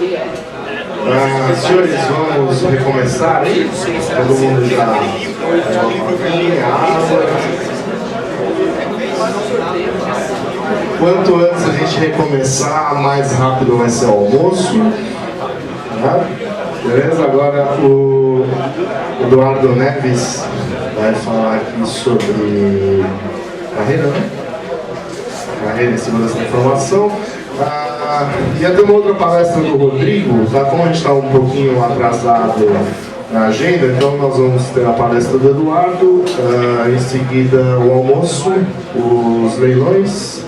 Senhores, vamos recomeçar aí? Todo mundo já Quanto antes a gente recomeçar, mais rápido vai ser o almoço. Beleza? Agora o Eduardo Neves vai falar aqui sobre carreira, né? Carreira e segurança da informação. Ia ter uma outra palestra do Rodrigo, tá? Como a gente está um pouquinho atrasado na agenda, então nós vamos ter a palestra do Eduardo, em seguida o almoço, os leilões,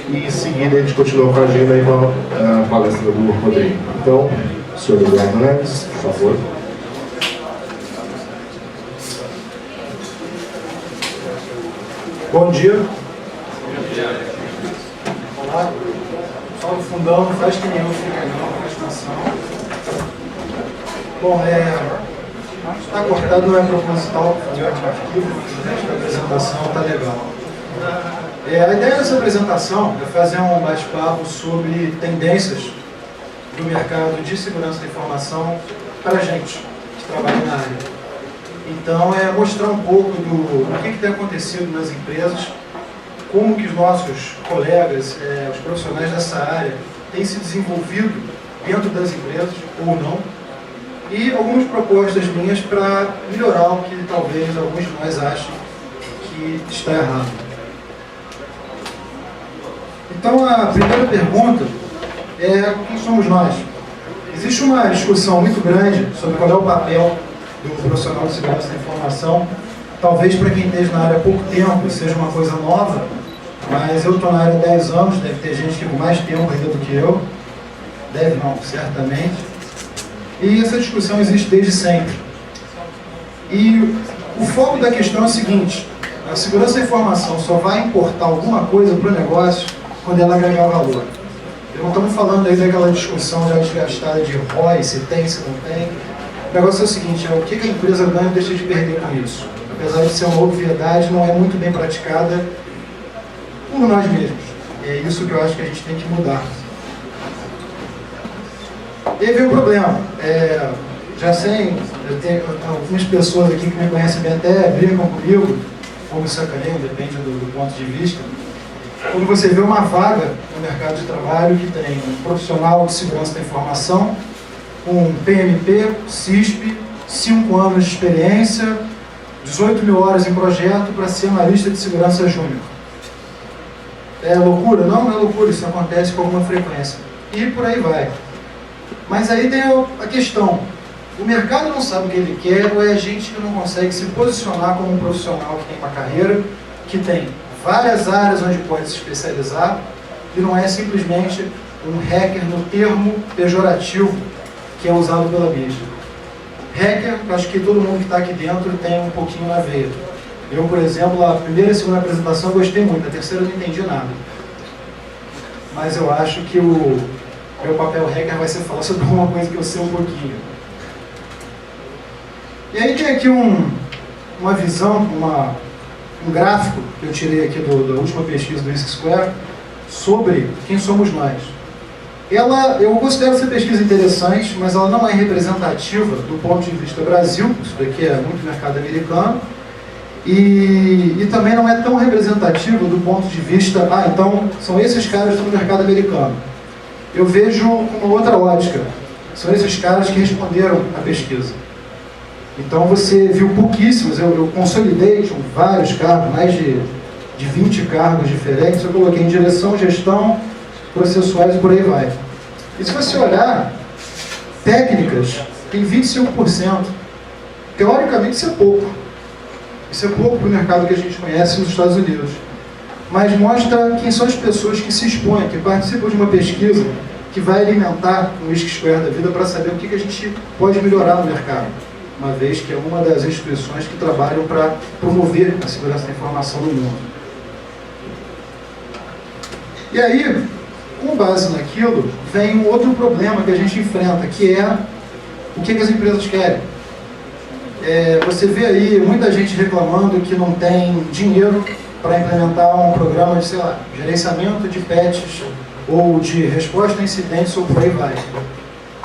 e em seguida a gente continua com a agenda e a palestra do Rodrigo. Então, senhor Eduardo Neves, por favor. Bom dia. Olá. Só no fundão, não faz que nenhum fica não, presta atenção. Bom, está cortado, não é proposital, de ótimo arquivo, mas a apresentação está legal. A ideia dessa apresentação é fazer um bate-papo sobre tendências do mercado de segurança da informação para a gente que trabalha na área. Então, mostrar um pouco do que tem acontecido nas empresas, como que os nossos colegas, os profissionais dessa área, têm se desenvolvido dentro das empresas, ou não, e algumas propostas minhas para melhorar o que talvez alguns de nós achem que está errado. Então, a primeira pergunta é: quem somos nós? Existe uma discussão muito grande sobre qual é o papel do profissional de segurança da informação. Talvez para quem esteja na área há pouco tempo seja uma coisa nova, mas eu estou na área há 10 anos, deve ter gente que com mais tempo ainda do que eu. Deve não, certamente. E essa discussão existe desde sempre. E o foco da questão é o seguinte: a segurança da informação só vai importar alguma coisa para o negócio quando ela agregar valor. Não estamos falando aí daquela discussão já desgastada de ROI, se tem, se não tem. O negócio é o seguinte: o que a empresa ganha ou deixa de perder com isso? Apesar de ser uma obviedade, não é muito bem praticada por nós mesmos. É isso que eu acho que a gente tem que mudar. E aí vem o problema. Já sei, eu tenho algumas pessoas aqui que me conhecem bem, até brincam comigo, ou me sacaneiam, depende do ponto de vista. Quando você vê uma vaga no mercado de trabalho que tem um profissional de segurança da informação, um PMP, CISP, 5 anos de experiência, 18 mil horas em projeto para ser analista de segurança júnior. É loucura? Não, não é loucura, isso acontece com alguma frequência. E por aí vai. Mas aí tem a questão: o mercado não sabe o que ele quer, ou é a gente que não consegue se posicionar como um profissional que tem uma carreira, que tem várias áreas onde pode se especializar, e não é simplesmente um hacker no termo pejorativo que é usado pela mídia. Hacker, acho que todo mundo que está aqui dentro tem um pouquinho na veia. Eu, por exemplo, a primeira e segunda apresentação eu gostei muito, a terceira eu não entendi nada. Mas eu acho que o meu papel hacker vai ser falar sobre alguma coisa que eu sei um pouquinho. E aí tem aqui uma visão, um gráfico que eu tirei aqui da última pesquisa do Risk Square sobre quem somos nós. Eu considero essa pesquisa interessante, mas ela não é representativa do ponto de vista Brasil. Isso daqui é muito mercado americano. E também não é tão representativo do ponto de vista, então são esses caras do mercado americano. Eu vejo com uma outra ótica: são esses caras que responderam à pesquisa. Então você viu pouquíssimos, eu consolidei, tinham vários cargos, mais de 20 cargos diferentes, eu coloquei em direção, gestão, processuais e por aí vai. E se você olhar, técnicas, tem 25%. Teoricamente isso é pouco. Isso é pouco para o mercado que a gente conhece nos Estados Unidos. Mas mostra quem são as pessoas que se expõem, que participam de uma pesquisa que vai alimentar o Risk Square da vida para saber o que a gente pode melhorar no mercado, uma vez que é uma das instituições que trabalham para promover a segurança da informação no mundo. E aí, com base naquilo, vem um outro problema que a gente enfrenta, que é o que as empresas querem. Você vê aí muita gente reclamando que não tem dinheiro para implementar um programa de, gerenciamento de patches ou de resposta a incidentes ou por aí vai.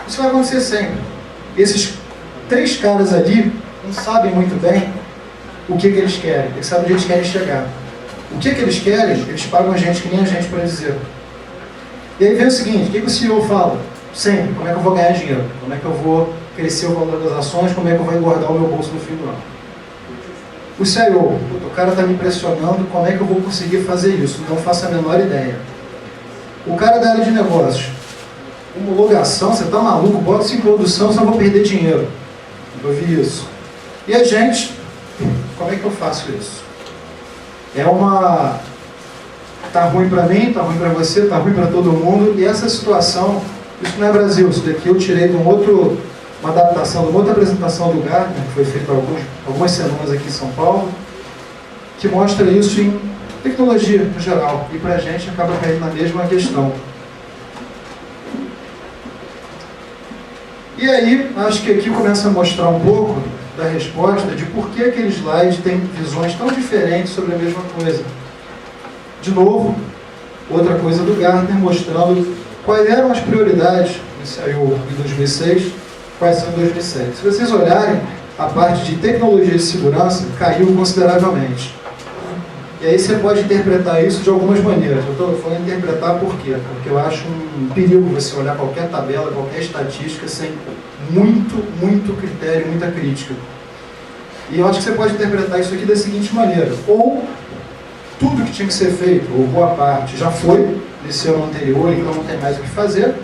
Isso vai acontecer sempre. Esses 3 caras ali não sabem muito bem o que eles querem. Eles sabem onde eles querem chegar. O que eles querem, eles pagam a gente que nem a gente para dizer. E aí vem o seguinte, o que o CEO fala? Sempre, como é que eu vou ganhar dinheiro? Como é que eu vou crescer o valor das ações? Como é que eu vou engordar o meu bolso no fim do ano? O CEO, o cara está me pressionando, como é que eu vou conseguir fazer isso? Não faço a menor ideia. O cara da área de negócios, homologação, você está maluco? Bota isso em produção, senão eu vou perder dinheiro. Eu vi isso. E a gente, como é que eu faço isso? Tá ruim para mim, tá ruim para você, tá ruim para todo mundo, e essa situação, isso não é Brasil, isso daqui eu tirei de uma adaptação, de uma outra apresentação do Gartner, que foi feita algumas semanas aqui em São Paulo, que mostra isso em tecnologia no geral, e para a gente acaba caindo na mesma questão. E aí, acho que aqui começa a mostrar um pouco da resposta de por que aquele slide tem visões tão diferentes sobre a mesma coisa. De novo, outra coisa do Gartner mostrando quais eram as prioridades, que saiu em 2006, quais são em 2007. Se vocês olharem, a parte de tecnologia de segurança caiu consideravelmente. E aí você pode interpretar isso de algumas maneiras. Eu estou falando interpretar por quê? Porque eu acho um perigo você olhar qualquer tabela, qualquer estatística sem muito critério, muita crítica. E eu acho que você pode interpretar isso aqui da seguinte maneira. Ou tudo que tinha que ser feito, ou boa parte, já foi nesse ano anterior, então não tem mais o que fazer.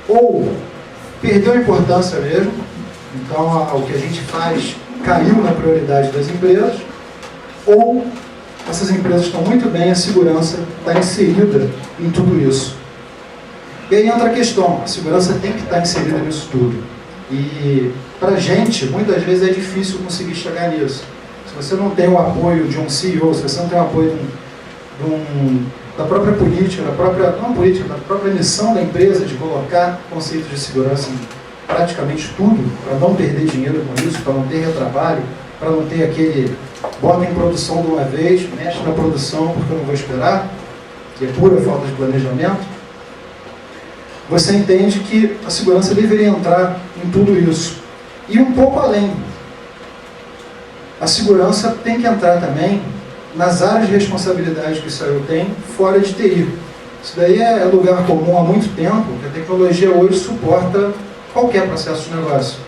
Ou perdeu a importância mesmo, então o que a gente faz caiu na prioridade das empresas. Ou essas empresas estão muito bem, a segurança está inserida em tudo isso. E aí entra a questão, a segurança tem que estar inserida nisso tudo. E para a gente, muitas vezes é difícil conseguir chegar nisso. Se você não tem o apoio de um CEO, se você não tem o apoio da própria política, da própria missão da empresa de colocar conceitos de segurança em praticamente tudo, para não perder dinheiro com isso, para não ter retrabalho, para não ter aquele bota em produção de uma vez, mexe na produção porque eu não vou esperar, que é pura falta de planejamento, você entende que a segurança deveria entrar em tudo isso. E um pouco além. A segurança tem que entrar também nas áreas de responsabilidade que o Israel tem, fora de TI. Isso daí é lugar comum há muito tempo, que a tecnologia hoje suporta qualquer processo de negócio.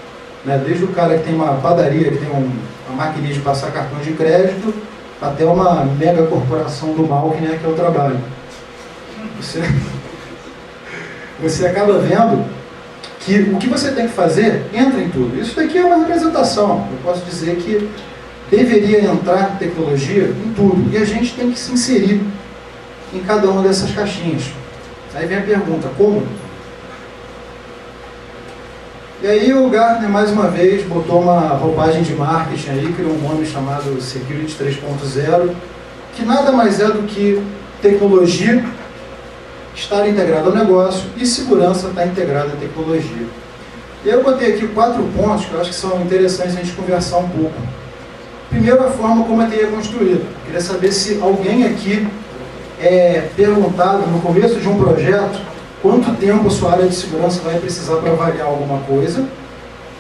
Né? Desde o cara que tem uma padaria, que tem uma maquininha de passar cartão de crédito, até uma mega corporação do mal, que nem a que eu trabalho. Você acaba vendo que o que você tem que fazer entra em tudo. Isso daqui é uma representação. Eu posso dizer que deveria entrar tecnologia em tudo. E a gente tem que se inserir em cada uma dessas caixinhas. Aí vem a pergunta, como? E aí o Gartner, mais uma vez, botou uma roupagem de marketing aí, criou um nome chamado Security 3.0, que nada mais é do que tecnologia estar integrada ao negócio e segurança estar integrada à tecnologia. E aí eu botei aqui 4 pontos que eu acho que são interessantes a gente conversar um pouco. Primeiro, a forma como a TI é construída. Queria saber se alguém aqui perguntado no começo de um projeto quanto tempo a sua área de segurança vai precisar para avaliar alguma coisa,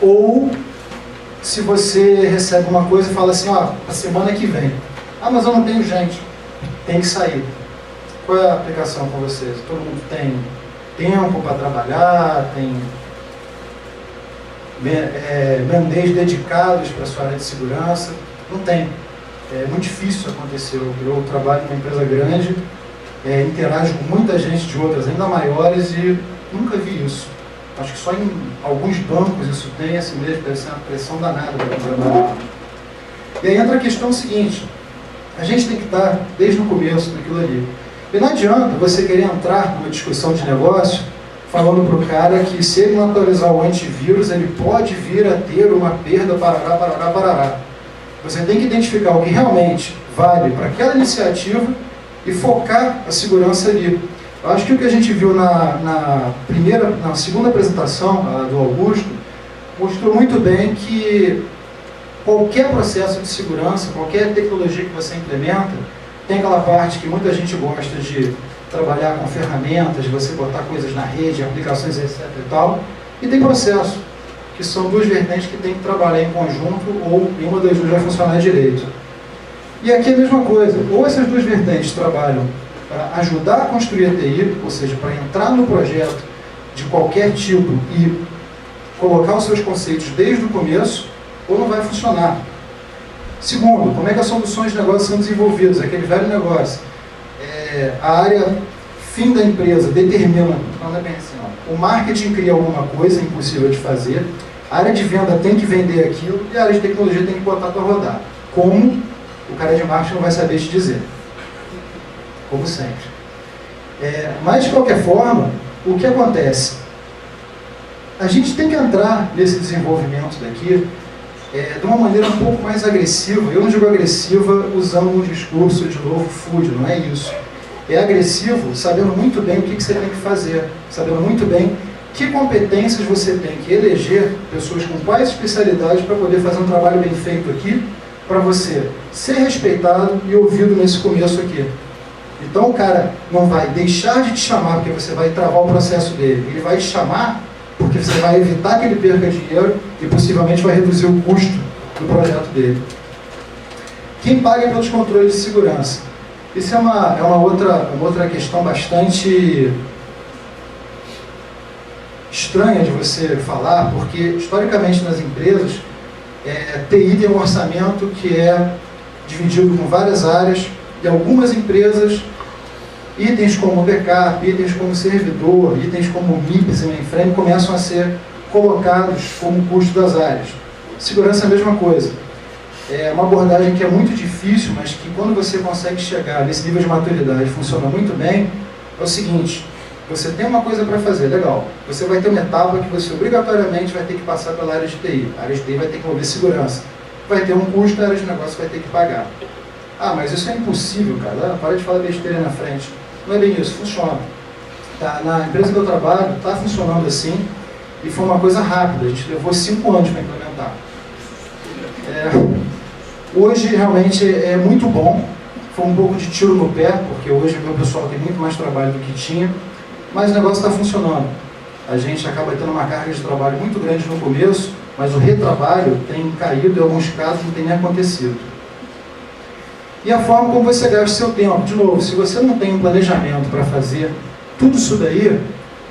ou se você recebe uma coisa e fala assim, ó, a semana que vem. Ah, mas eu não tenho gente. Tem que sair. Qual é a aplicação com vocês? Todo mundo tem tempo para trabalhar, tem mendês dedicados para a sua área de segurança? Não tem. É muito difícil acontecer. Eu trabalho em uma empresa grande, interajo com muita gente de outras ainda maiores e nunca vi isso. Acho que só em alguns bancos isso tem, assim mesmo, deve ser uma pressão danada para o trabalho. E aí entra a questão seguinte, a gente tem que estar desde o começo daquilo ali. E não adianta você querer entrar numa discussão de negócio falando para o cara que se ele não atualizar o antivírus, ele pode vir a ter uma perda, parará. Você tem que identificar o que realmente vale para aquela iniciativa e focar a segurança ali. Eu acho que o que a gente viu na segunda apresentação do Augusto mostrou muito bem que qualquer processo de segurança, qualquer tecnologia que você implementa, tem aquela parte que muita gente gosta de trabalhar com ferramentas, de você botar coisas na rede, aplicações, etc. e tal, E tem processo, que são duas vertentes que tem que trabalhar em conjunto ou uma das duas vai funcionar direito. E aqui é a mesma coisa, ou essas duas vertentes trabalham para ajudar a construir a TI, ou seja, para entrar no projeto de qualquer tipo e colocar os seus conceitos desde o começo, ou não vai funcionar. Segundo, como é que as soluções de negócio são desenvolvidas? Aquele velho negócio. A área fim da empresa determina, não é bem assim, não. O marketing cria alguma coisa impossível de fazer, a área de venda tem que vender aquilo e a área de tecnologia tem que botar para rodar. Como? O cara de marketing não vai saber te dizer. Como sempre. Mas, de qualquer forma, o que acontece? A gente tem que entrar nesse desenvolvimento daqui de uma maneira um pouco mais agressiva. Eu não digo agressiva usando um discurso de novo food, não é isso. É agressivo sabendo muito bem o que você tem que fazer, sabendo muito bem que competências você tem que eleger, pessoas com quais especialidades para poder fazer um trabalho bem feito aqui, para você ser respeitado e ouvido nesse começo aqui. Então o cara não vai deixar de te chamar porque você vai travar o processo dele, ele vai te chamar porque você vai evitar que ele perca dinheiro e possivelmente vai reduzir o custo do projeto dele. Quem paga pelos controles de segurança? Isso é uma outra questão bastante estranha de você falar, porque historicamente nas empresas, TI tem um orçamento que é dividido com várias áreas, e algumas empresas, itens como backup, itens como servidor, itens como MIPS e mainframe começam a ser colocados como custo das áreas. Segurança é a mesma coisa. É uma abordagem que é muito difícil, mas que quando você consegue chegar nesse nível de maturidade funciona muito bem, é o seguinte: você tem uma coisa para fazer, legal. Você vai ter uma etapa que você obrigatoriamente vai ter que passar pela área de TI. A área de TI vai ter que mover segurança. Vai ter um custo, a área de negócio vai ter que pagar. Ah, mas isso é impossível, cara. Para de falar besteira aí na frente. Não é bem isso, funciona. Tá, na empresa que eu trabalho, está funcionando assim, e foi uma coisa rápida. A gente levou 5 anos para implementar. Hoje, realmente, é muito bom. Foi um pouco de tiro no pé, porque hoje o meu pessoal tem muito mais trabalho do que tinha, mas o negócio está funcionando. A gente acaba tendo uma carga de trabalho muito grande no começo, mas o retrabalho tem caído, em alguns casos não tem nem acontecido. E a forma como você gasta o seu tempo. De novo, se você não tem um planejamento para fazer tudo isso daí,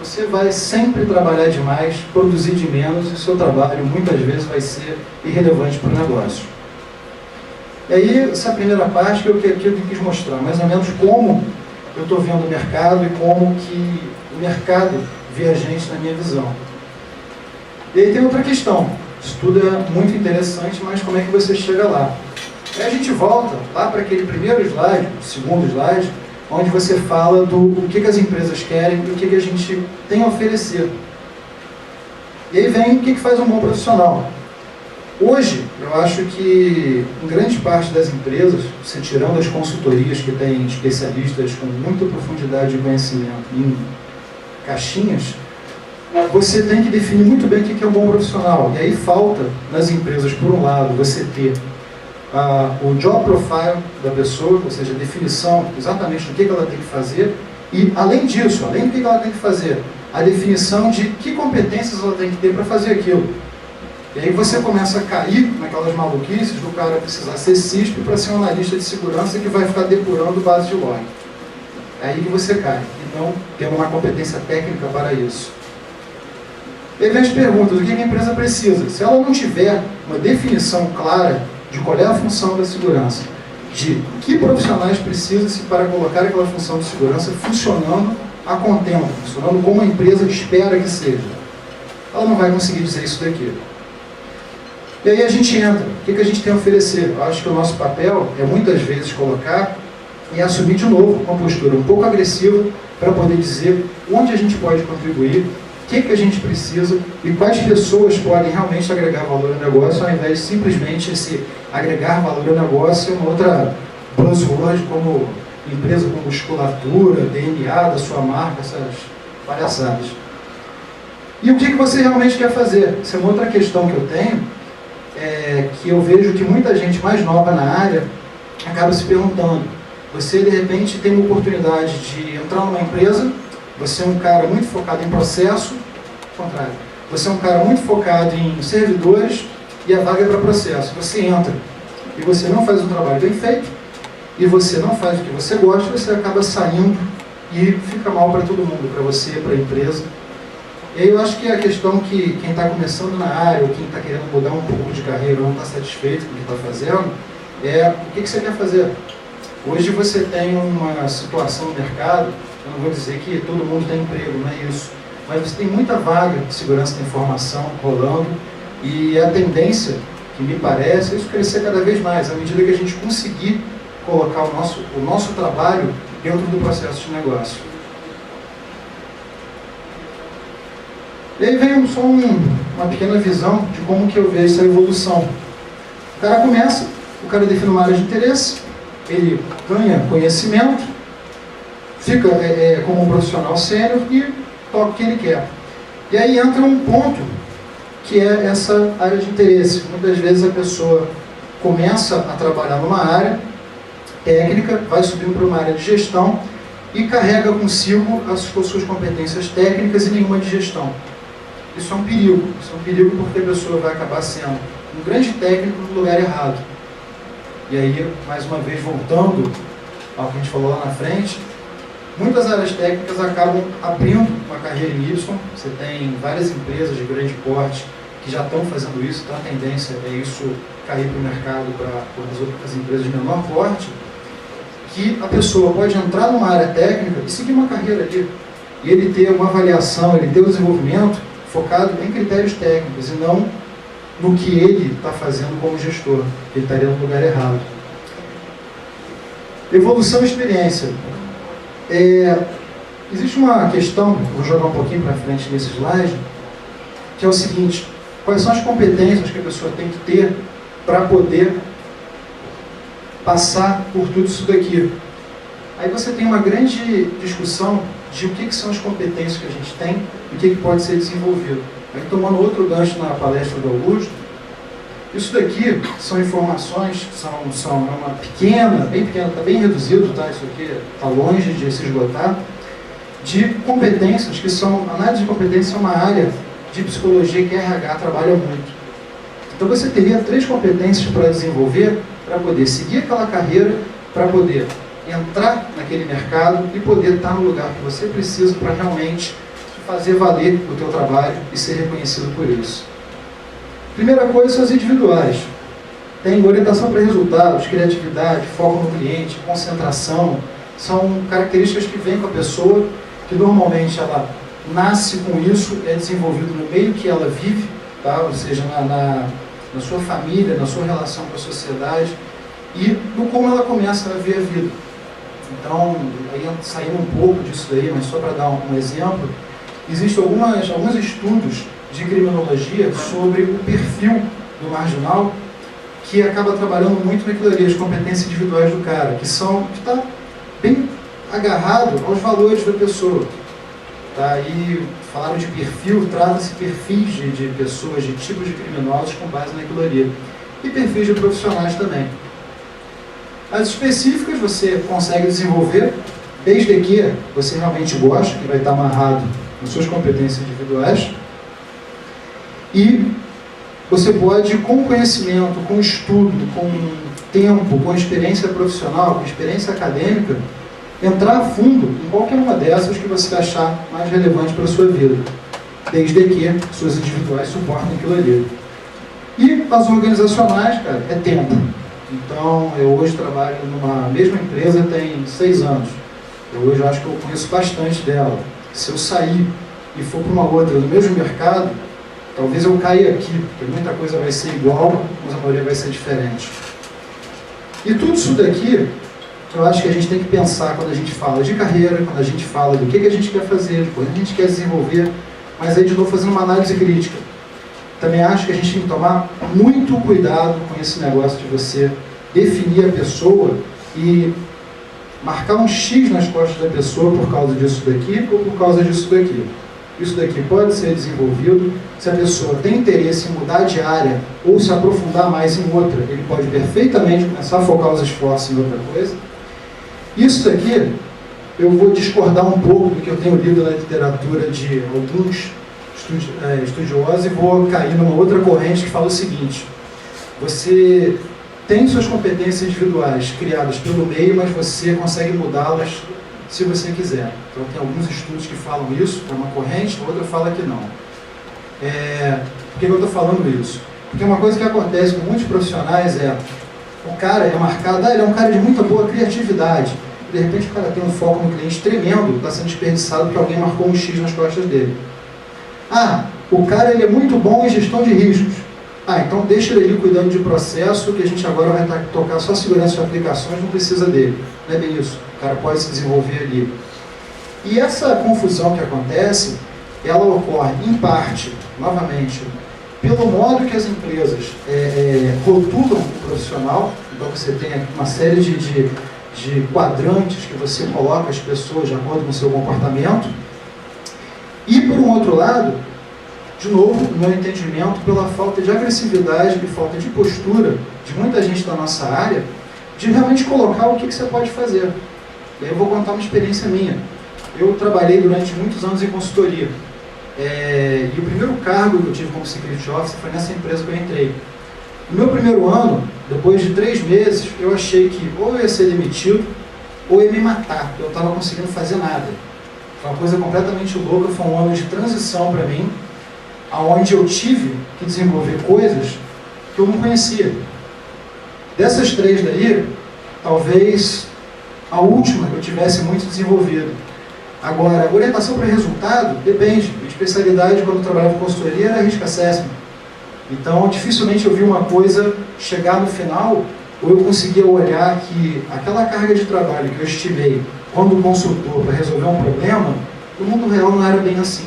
você vai sempre trabalhar demais, produzir de menos, e o seu trabalho muitas vezes vai ser irrelevante para o negócio. E aí, essa primeira parte que eu quis mostrar, mais ou menos como eu estou vendo o mercado e como que o mercado vê a gente na minha visão. E aí tem outra questão. Isso tudo é muito interessante, mas como é que você chega lá? Aí a gente volta lá para aquele primeiro slide, segundo slide, onde você fala do que as empresas querem e o que a gente tem a oferecer. E aí vem o que faz um bom profissional. Hoje, eu acho que em grande parte das empresas, você tirando as consultorias que têm especialistas com muita profundidade de conhecimento em caixinhas, você tem que definir muito bem o que é um bom profissional. E aí falta nas empresas, por um lado, você ter o job profile da pessoa, ou seja, a definição exatamente do que ela tem que fazer, e além disso, além do que ela tem que fazer, a definição de que competências ela tem que ter para fazer aquilo. E aí você começa a cair naquelas maluquices do cara precisar ser CISP para ser um analista de segurança que vai ficar depurando base de log. É aí que você cai, e não tendo uma competência técnica para isso. E aí vem as perguntas: o que a empresa precisa? Se ela não tiver uma definição clara de qual é a função da segurança, de que profissionais precisam-se para colocar aquela função de segurança funcionando a contento, funcionando como a empresa espera que seja, ela não vai conseguir dizer isso daqui. E aí a gente entra, o que a gente tem a oferecer? Eu acho que o nosso papel é muitas vezes colocar e assumir de novo uma postura um pouco agressiva para poder dizer onde a gente pode contribuir, o que a gente precisa e quais pessoas podem realmente agregar valor ao negócio, ao invés de simplesmente esse agregar valor ao negócio uma outra buzzword como empresa com musculatura, DNA da sua marca, essas palhaçadas. E o que você realmente quer fazer? Essa é uma outra questão que eu tenho, que eu vejo que muita gente mais nova na área acaba se perguntando. Você, de repente, tem uma oportunidade de entrar numa empresa, você é um cara muito focado em processo, ao contrário, você é um cara muito focado em servidores e a vaga é para processo. Você entra e você não faz um trabalho bem feito, e você não faz o que você gosta, você acaba saindo e fica mal para todo mundo, para você, para a empresa. E aí eu acho que a questão que quem está começando na área, ou quem está querendo mudar um pouco de carreira, ou não está satisfeito com o que está fazendo, é o que você quer fazer. Hoje você tem uma situação no mercado, eu não vou dizer que todo mundo tem emprego, não é isso, mas você tem muita vaga de segurança da informação rolando, e a tendência, que me parece, é isso crescer cada vez mais, à medida que a gente conseguir colocar o nosso trabalho dentro do processo de negócio. E aí vem só uma pequena visão de como que eu vejo essa evolução. O cara começa, o cara define uma área de interesse, ele ganha conhecimento, fica como um profissional sênior e toca o que ele quer. E aí entra um ponto que é essa área de interesse. Muitas vezes a pessoa começa a trabalhar numa área técnica, vai subindo para uma área de gestão e carrega consigo as suas competências técnicas e nenhuma de gestão. Isso é um perigo porque a pessoa vai acabar sendo um grande técnico no lugar errado. E aí, mais uma vez, voltando ao que a gente falou lá na frente, muitas áreas técnicas acabam abrindo uma carreira em Y. Você tem várias empresas de grande porte que já estão fazendo isso, então a tendência é isso cair para o mercado, para as empresas de menor porte, que a pessoa pode entrar numa área técnica e seguir uma carreira ali. E ele ter uma avaliação, ele ter um desenvolvimento focado em critérios técnicos e não no que ele está fazendo como gestor. Ele estaria no lugar errado. Evolução e experiência. Existe uma questão, vou jogar um pouquinho para frente nesse slide, que é o seguinte: quais são as competências que a pessoa tem que ter para poder passar por tudo isso daqui? Aí você tem uma grande discussão de o que são as competências que a gente tem e o que pode ser desenvolvido. Aí, tomando outro gancho na palestra do Augusto, isso daqui são informações, são uma pequena, está bem reduzido, tá? Isso aqui está longe de se esgotar, de competências que são, análise de competência é uma área de psicologia que a RH trabalha muito. Então você teria 3 competências para desenvolver, para poder seguir aquela carreira, para poder entrar naquele mercado e poder estar no lugar que você precisa para realmente fazer valer o teu trabalho e ser reconhecido por isso. Primeira coisa são as individuais. Tem orientação para resultados, criatividade, foco no cliente, concentração. São características que vêm com a pessoa, que normalmente ela nasce com isso, é desenvolvido no meio que ela vive, tá? Ou seja, na sua família, na sua relação com a sociedade e no como ela começa a ver a vida. Então, aí saindo um pouco disso daí, mas só para dar um exemplo, existem alguns estudos de criminologia sobre o perfil do marginal, que acaba trabalhando muito naquilo ali, as competências individuais do cara, que está bem agarrado aos valores da pessoa. Tá? E falaram de perfil, trata-se perfis de pessoas, de tipos de criminosos com base naquilo ali. E perfis de profissionais também. As específicas você consegue desenvolver desde que você realmente gosta, que vai estar amarrado nas suas competências individuais. E você pode, com conhecimento, com estudo, com tempo, com experiência profissional, com experiência acadêmica, entrar a fundo em qualquer uma dessas que você achar mais relevante para a sua vida, desde que suas individuais suportem aquilo ali. E as organizacionais, cara, é tempo. Então, eu hoje trabalho numa mesma empresa tem 6 anos. Eu hoje acho que eu conheço bastante dela. Se eu sair e for para uma outra do mesmo mercado, talvez eu caia aqui, porque muita coisa vai ser igual, mas a maioria vai ser diferente. E tudo isso daqui, eu acho que a gente tem que pensar quando a gente fala de carreira, quando a gente fala do que a gente quer fazer, de coisa que a gente quer desenvolver, mas aí de novo fazendo uma análise crítica. Também acho que a gente tem que tomar muito cuidado com esse negócio de você definir a pessoa e marcar um X nas costas da pessoa por causa disso daqui ou por causa disso daqui. Isso daqui pode ser desenvolvido. Se a pessoa tem interesse em mudar de área ou se aprofundar mais em outra, ele pode perfeitamente começar a focar os esforços em outra coisa. Isso daqui, eu vou discordar um pouco do que eu tenho lido na literatura de alguns estudiosa e vou cair numa outra corrente que fala o seguinte: você tem suas competências individuais criadas pelo meio, mas você consegue mudá-las se você quiser. Então tem alguns estudos que falam isso, é uma corrente, a outra fala que não. Por que eu estou falando isso? Porque uma coisa que acontece com muitos profissionais o cara é marcado, ele é um cara de muita boa criatividade. De repente o cara tem um foco no cliente tremendo, está sendo desperdiçado porque alguém marcou um X nas costas dele. O cara ele é muito bom em gestão de riscos. Então deixa ele ali cuidando de processo, que a gente agora vai tocar só segurança de aplicações, não precisa dele. Não é bem isso. O cara pode se desenvolver ali. E essa confusão que acontece, ela ocorre em parte, novamente, pelo modo que as empresas rotulam o profissional. Então você tem uma série de quadrantes que você coloca as pessoas de acordo com o seu comportamento. E por um outro lado, de novo, no meu entendimento, pela falta de agressividade e falta de postura de muita gente da nossa área, de realmente colocar o que você pode fazer. E aí eu vou contar uma experiência minha. Eu trabalhei durante muitos anos em consultoria. E o primeiro cargo que eu tive como Security Officer foi nessa empresa que eu entrei. No meu primeiro ano, depois de 3 meses, eu achei que ou eu ia ser demitido, ou ia me matar. Eu não estava conseguindo fazer nada. Foi uma coisa completamente louca, foi um ano de transição para mim, onde eu tive que desenvolver coisas que eu não conhecia. Dessas 3 daí, talvez a última que eu tivesse muito desenvolvido. Agora, a orientação para resultado depende. Minha especialidade quando eu trabalhava em consultoria era risk assessment. Então, dificilmente eu vi uma coisa chegar no final, ou eu conseguia olhar que aquela carga de trabalho que eu estimei quando consultor para resolver um problema, no mundo real não era bem assim.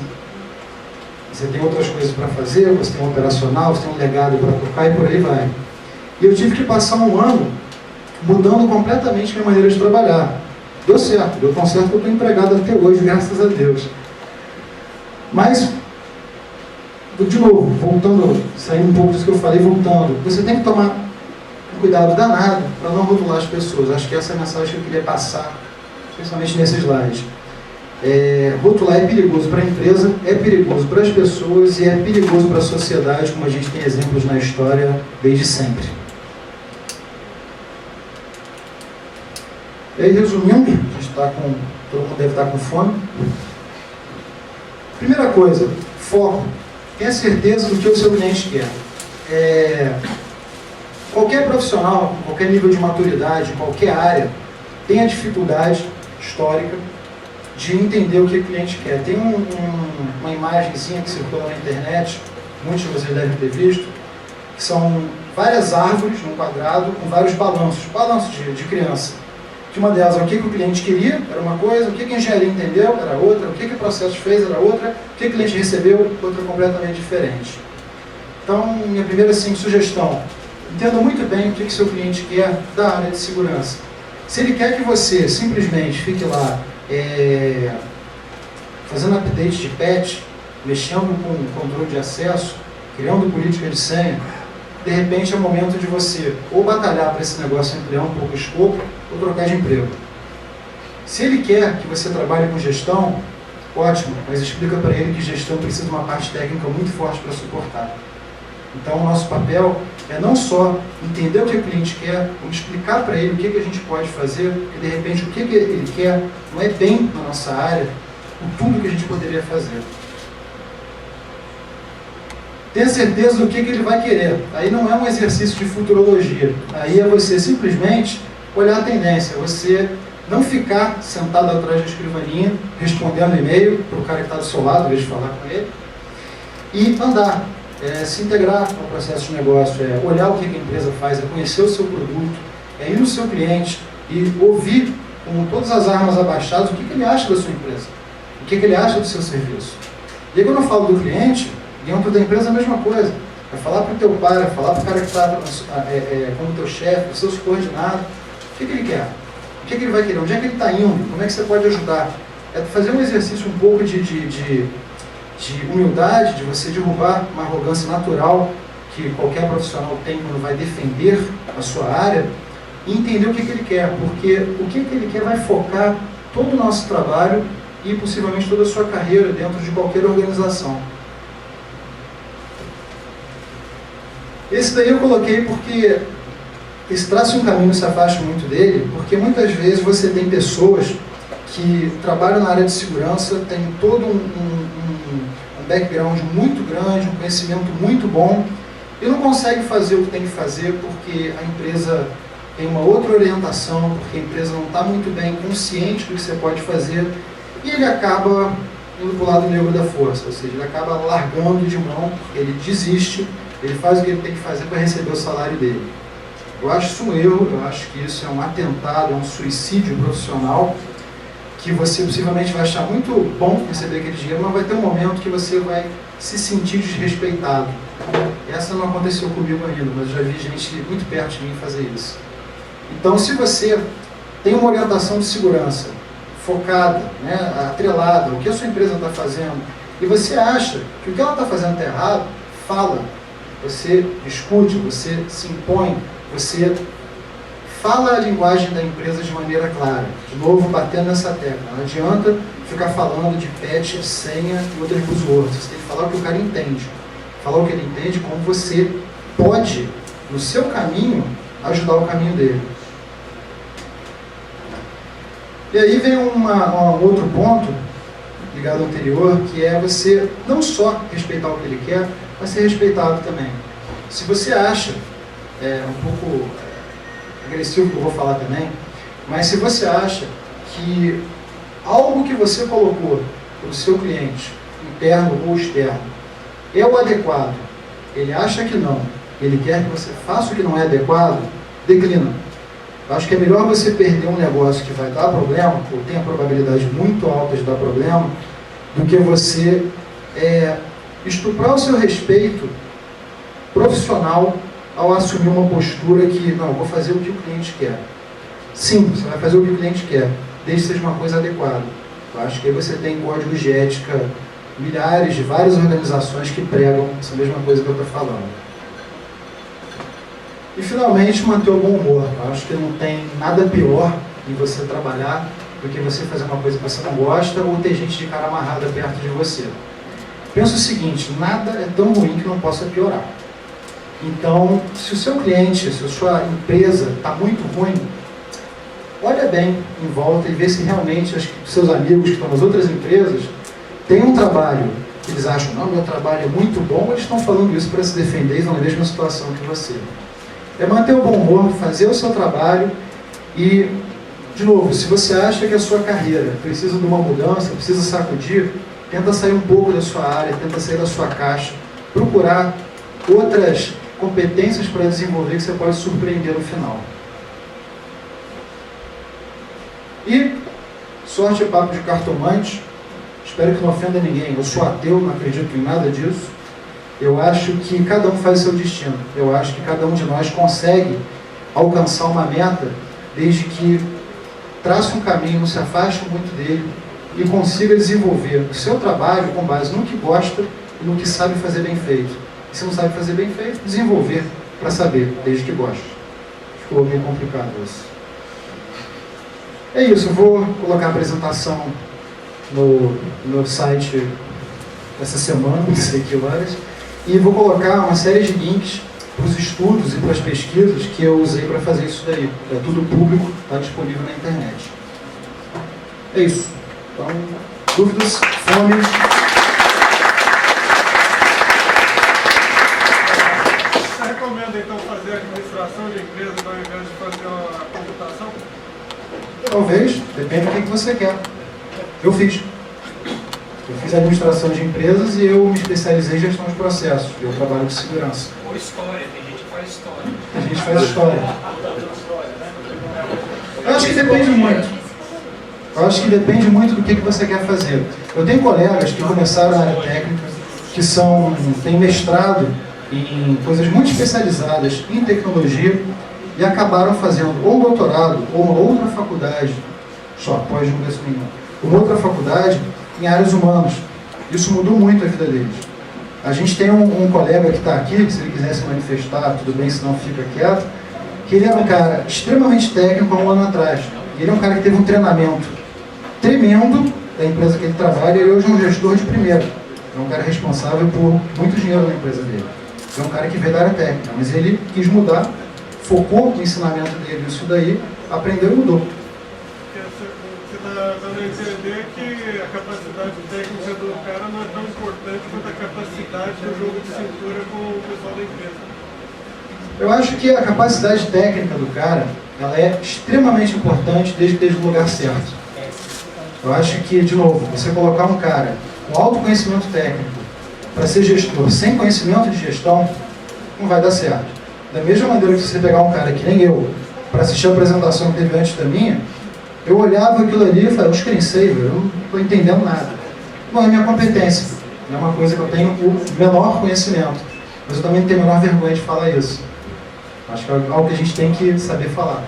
Você tem outras coisas para fazer, você tem um operacional, você tem um legado para tocar e por aí vai. E eu tive que passar um ano mudando completamente minha maneira de trabalhar. Deu certo, deu tão certo que eu estou empregado até hoje, graças a Deus. Mas, de novo, voltando, saindo um pouco disso que eu falei, voltando, você tem que tomar um cuidado danado para não rotular as pessoas. Acho que essa é a mensagem que eu queria passar, principalmente nesse slide. Rotular é perigoso para a empresa, é perigoso para as pessoas e é perigoso para a sociedade, como a gente tem exemplos na história desde sempre. E aí, resumindo, todo mundo deve estar com fome. Primeira coisa, foco. Tenha certeza do que o seu cliente quer. Qualquer profissional, qualquer nível de maturidade, qualquer área, tem a dificuldade histórica de entender o que o cliente quer. Tem uma imagenzinha que circula na internet, muitos de vocês devem ter visto, que são várias árvores num quadrado com vários balanços de criança. Que uma delas é o que o cliente queria, era uma coisa, o que a engenharia entendeu, era outra, o que o processo fez, era outra, o que o cliente recebeu, outra completamente diferente. Então, minha primeira sugestão, entenda muito bem o que seu cliente quer da área de segurança. Se ele quer que você simplesmente fique lá fazendo update de patch, mexendo com controle de acesso, criando política de senha, de repente é o momento de você ou batalhar para esse negócio ampliar um pouco o escopo, ou trocar de emprego. Se ele quer que você trabalhe com gestão, ótimo, mas explica para ele que gestão precisa de uma parte técnica muito forte para suportar. Então o nosso papel é não só entender o que o cliente quer, vamos explicar para ele o que a gente pode fazer, porque de repente o que ele quer não é bem na nossa área, com tudo que a gente poderia fazer. Tenha certeza do que ele vai querer. Aí não é um exercício de futurologia. Aí é você simplesmente olhar a tendência. Você não ficar sentado atrás da escrivaninha, respondendo e-mail para o cara que está do seu lado, em vez de falar com ele. E andar. Se integrar no processo de negócio. Olhar o que a empresa faz, conhecer o seu produto, ir no seu cliente e ouvir, com todas as armas abaixadas, o que ele acha da sua empresa. O que ele acha do seu serviço. E aí, quando eu falo do cliente, dentro da empresa é a mesma coisa. Vai falar para o teu pai, vai falar para o cara que está como teu chefe, os seus subordinados. O que ele quer? O que ele vai querer? Onde é que ele está indo? Como é que você pode ajudar? É fazer um exercício um pouco de humildade, de você derrubar uma arrogância natural que qualquer profissional tem quando vai defender a sua área e entender o que ele quer. Porque o que ele quer vai focar todo o nosso trabalho e possivelmente toda a sua carreira dentro de qualquer organização. Esse daí eu coloquei porque esse traço um caminho se afasta muito dele, porque muitas vezes você tem pessoas que trabalham na área de segurança, tem todo um background muito grande, um conhecimento muito bom, e não consegue fazer o que tem que fazer porque a empresa tem uma outra orientação, porque a empresa não está muito bem consciente do que você pode fazer, e ele acaba indo para o lado negro da força, ou seja, ele acaba largando de mão, ele desiste, ele faz o que ele tem que fazer para receber o salário dele. Eu acho isso um erro, eu acho que isso é um atentado, é um suicídio profissional, que você possivelmente vai achar muito bom receber aquele dinheiro, mas vai ter um momento que você vai se sentir desrespeitado. Essa não aconteceu comigo ainda, mas eu já vi gente muito perto de mim fazer isso. Então, se você tem uma orientação de segurança focada, né, atrelada, o que a sua empresa está fazendo, e você acha que o que ela está fazendo está errado, fala. Você discute, você se impõe, você fala a linguagem da empresa de maneira clara. De novo, batendo nessa tecla. Não adianta ficar falando de patch, senha e outras buzzwords. Você tem que falar o que o cara entende. Falar o que ele entende, como você pode, no seu caminho, ajudar o caminho dele. E aí vem um outro ponto, ligado ao anterior, que é você não só respeitar o que ele quer, mas ser respeitado também. Se você acha, um pouco agressivo que eu vou falar também, mas se você acha que algo que você colocou para o seu cliente, interno ou externo, é o adequado, ele acha que não, ele quer que você faça o que não é adequado, declina. Eu acho que é melhor você perder um negócio que vai dar problema, ou tem a probabilidade muito alta de dar problema, do que você estuprar o seu respeito profissional ao assumir uma postura que, não, vou fazer o que o cliente quer. Sim, você vai fazer o que o cliente quer, desde que seja uma coisa adequada. Eu acho que aí você tem códigos de ética, milhares de várias organizações que pregam essa mesma coisa que eu estou falando. E finalmente, manter o bom humor. Eu acho que não tem nada pior em você trabalhar do que você fazer uma coisa que você não gosta ou ter gente de cara amarrada perto de você. Pensa o seguinte, nada é tão ruim que não possa piorar. Então, se o seu cliente, se a sua empresa está muito ruim, olha bem em volta e vê se realmente os seus amigos que estão nas outras empresas têm um trabalho que eles acham, não, meu trabalho é muito bom, eles estão falando isso para se defender e estão na mesma situação que você. É manter o bom humor, fazer o seu trabalho e, de novo, se você acha que a sua carreira precisa de uma mudança, precisa sacudir, tenta sair um pouco da sua área, tenta sair da sua caixa, procurar outras competências para desenvolver que você pode surpreender no final. E sorte é papo de cartomante. Espero que não ofenda ninguém. Eu sou ateu, não acredito em nada disso. Eu acho que cada um faz o seu destino. Eu acho que cada um de nós consegue alcançar uma meta desde que trace um caminho, não se afaste muito dele e consiga desenvolver o seu trabalho com base no que gosta e no que sabe fazer bem feito. E se não sabe fazer bem feito, desenvolver para saber, desde que goste. Ficou meio complicado isso. É isso, eu vou colocar a apresentação no site essa semana, não sei que horas, e vou colocar uma série de links para os estudos e para as pesquisas que eu usei para fazer isso daí. É tudo público, está disponível na internet. É isso. Então, dúvidas, fome. Você recomenda então fazer a administração de empresa ao invés de fazer a computação? Talvez, depende do que você quer. Eu fiz. Eu fiz administração de empresas e eu me especializei em gestão de processos. Eu trabalho com segurança. Ou história, tem gente que faz história. A gente faz história. Eu acho que depende muito. Eu acho que depende muito do que você quer fazer. Eu tenho colegas que começaram na área técnica, que têm mestrado em coisas muito especializadas em tecnologia e acabaram fazendo ou um doutorado ou uma outra faculdade, só pós não isso nenhum, uma outra faculdade em áreas humanas. Isso mudou muito a vida deles. A gente tem um colega que está aqui, se ele quiser se manifestar, tudo bem, se não fica quieto, que ele é um cara extremamente técnico há um ano atrás. Ele é um cara que teve um treinamento tremendo da empresa que ele trabalha e ele hoje é um gestor de primeira. É um cara responsável por muito dinheiro na empresa dele. É um cara que veio da área técnica, mas ele quis mudar, focou o ensinamento dele nisso daí, aprendeu e mudou. Você está dando a entender que a capacidade técnica do cara não é tão importante quanto a capacidade do jogo de cintura com o pessoal da empresa. Eu acho que a capacidade técnica do cara, ela é extremamente importante desde que esteja no lugar certo. Eu acho que, de novo, você colocar um cara com alto conhecimento técnico para ser gestor sem conhecimento de gestão, não vai dar certo. Da mesma maneira que você pegar um cara que nem eu, para assistir a apresentação que teve antes da minha, eu olhava aquilo ali e falava, eu screensaver, eu não estou entendendo nada. Não é minha competência, não é uma coisa que eu tenho o menor conhecimento, mas eu também não tenho a menor vergonha de falar isso. Acho que é algo que a gente tem que saber falar.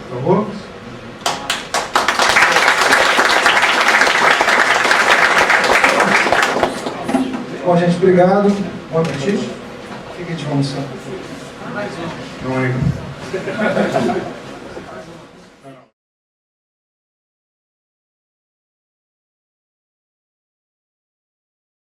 Por favor? Bom, gente, obrigado. Bom apetite. O que a gente vai almoçar? Não é.